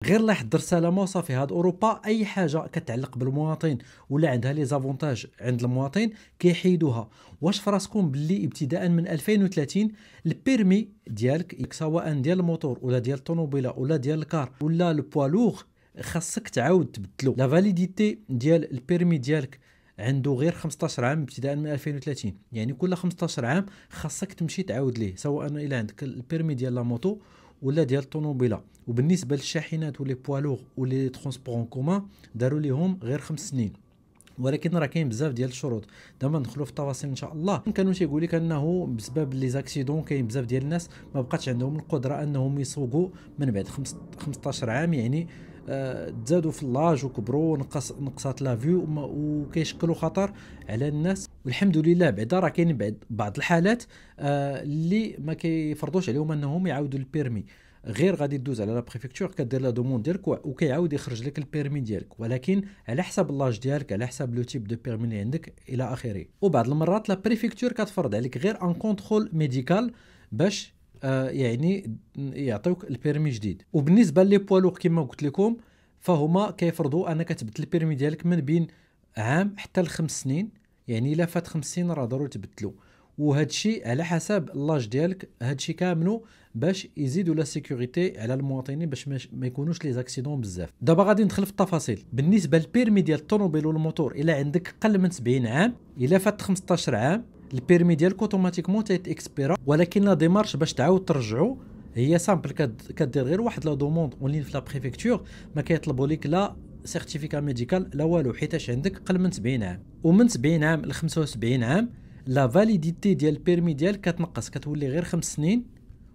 غير الله يحضر سلامه وصافي. هاد اوروبا اي حاجه كتعلق بالمواطن ولا عندها لي زافونتاج عند المواطن كيحيدوها. واش فراسكم باللي ابتداء من 2030 البيرمي ديالك سواء ديال الموتور ولا ديال الطوموبيله ولا ديال الكار ولا البوالوغ خاصك تعاود تبدلو. لا فاليديتي ديال البيرمي ديالك عنده غير 15 عام ابتداء من 2030، يعني كل 15 عام خاصك تمشي تعاود ليه، سواء الى عندك البيرمي ديال لا موتو ولا ديال الطوموبيله. وبالنسبه للشاحنات ولي بوالوغ ولي ترونسبور كومان داروا ليهم غير 5 سنين، ولكن راه كاين بزاف ديال الشروط. دابا ندخلوا في التفاصيل ان شاء الله. كانوا تيقول لك انه بسبب لي زاكسيدون كاين بزاف ديال الناس ما بقاتش عندهم القدره انهم يسوقوا من بعد 15 عام، يعني تزادوا في اللاج وكبروا نقصات لا فيو وكيشكلوا خطر على الناس. والحمد لله بعدا راه كاين بعض الحالات اللي ما كيفرضوش عليهم انهم يعاودوا البيرمي، غير غادي دوز على لا بريفكتور كدير لا دوموند ديالك وكيعاود يخرج لك البيرمي ديالك، ولكن على حسب لاج ديالك، على حسب لو تيب دو بيرمي اللي عندك الى اخره. وبعض المرات لا بريفكتور كتفرض عليك غير ان كونترول ميديكال باش يعني يعطيوك البيرمي جديد. وبالنسبه لي بوالوغ كما قلت لكم فهما كيفرضوا انك تبدل البيرمي ديالك من بين عام حتى ل5 سنين، يعني الا فات 5 سنين راه ضروري تبدلو. وهذا الشيء على حسب اللاج ديالك، هذا الشيء كامله باش يزيدوا لا سيكوريتي على المواطنين باش ما يكونوش لي زاكسيدون بزاف. دابا غادي ندخل في التفاصيل. بالنسبه للبيرمي ديال الطوموبيل والموتور الا عندك اقل من 70 عام، الا فات 15 عام البيرمي ديالك اوتوماتيكمون تيت اكسبيرا، ولكن لا ديمارش باش تعاود ترجعو هي سامبل. كدير غير واحد لا دوموند اون لين في لا بريفكتور، ما كيطلبوا لك لا سيرتيفيكا ميديكال لا والو، حيتاش عندك اقل من 70 عام. ومن 70 عام ل 75 عام لا فاليديتي ديال البيرمي ديالك كتنقص، كتولي غير 5 سنين،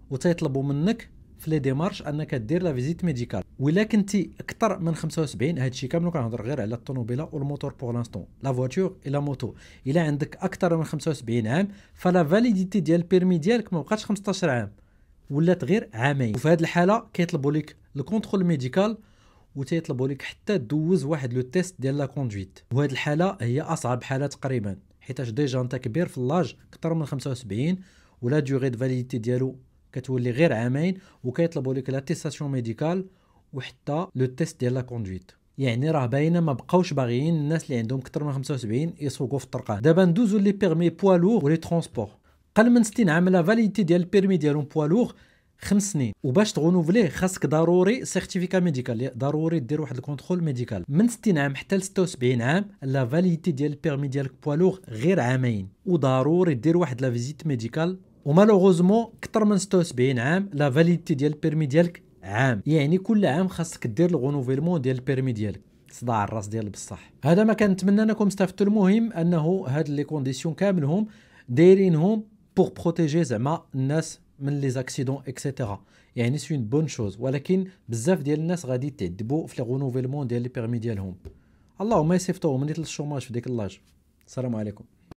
وتيطلبوا منك في لي ديمارش انك دير لا فيزيت ميديكال. ولا كنتي اكثر من 75، هادشي كامل كنهضر غير على الطوموبيله والموتور بور لانستون، لا فواتور الا موتو، الا عندك اكثر من 75 عام فلا فاليديتي ديال البيرمي ديالك ما بقاتش 15 عام، ولات غير عامين. وفي هذه الحاله كيطلبوا لك الكونترول ميديكال وتيطلبوا لك حتى دوز واحد لو تيست ديال لا كوندويت. وهذه الحاله هي اصعب حاله تقريبا، حيتاش ديجا انت كبير في اللاج اكثر من 75 ولا ديوري دو فاليديتي ديالو كتولي غير عامين، وكيطلبوا لك لاتيستاسيون ميديكال وحتى لو تيست ديال لا كوندويت. يعني راه باينه ما بقاوش باغيين الناس اللي عندهم اكثر من 75 يسوقوا في الطرقات. دابا ندوزو لي بيرمي بوالور ولي ترونسبور. قل من 60 عام لا فاليديتي ديال البيرمي ديالهم بوالور 5 سنين، وباش تغونوفليه خاصك ضروري سيرتيفيكا ميديكال، ضروري دير واحد الكونترول ميديكال. من 60 عام حتى ل 76 عام لا فاليديتي ديال البيرمي ديالك بوالور غير عامين، وضروري دير واحد لا فيزيت ميديكال. ومالوغوزمون اكثر من 76 عام لا فاليديتي ديال البيرمي ديالك عام، يعني كل عام خاصك دير الغونوفيلمون ديال البيرمي ديالك. صداع الراس ديال بصح. هذا ما كنتمنى انكم استفدتوا. المهم انه هاد لي كونديسيون كاملهم دايرينهم بور بروتيجي زعما الناس من لي زاكسيدون اكسيتيرا، يعني سي اون بون شوز. ولكن بزاف ديال الناس غادي تعذبوا في لي غونوفيلمون ديال لي بيرمي ديالهم. اللهم يصيفطوهم نيت للشوماج في ديك اللاج. السلام عليكم.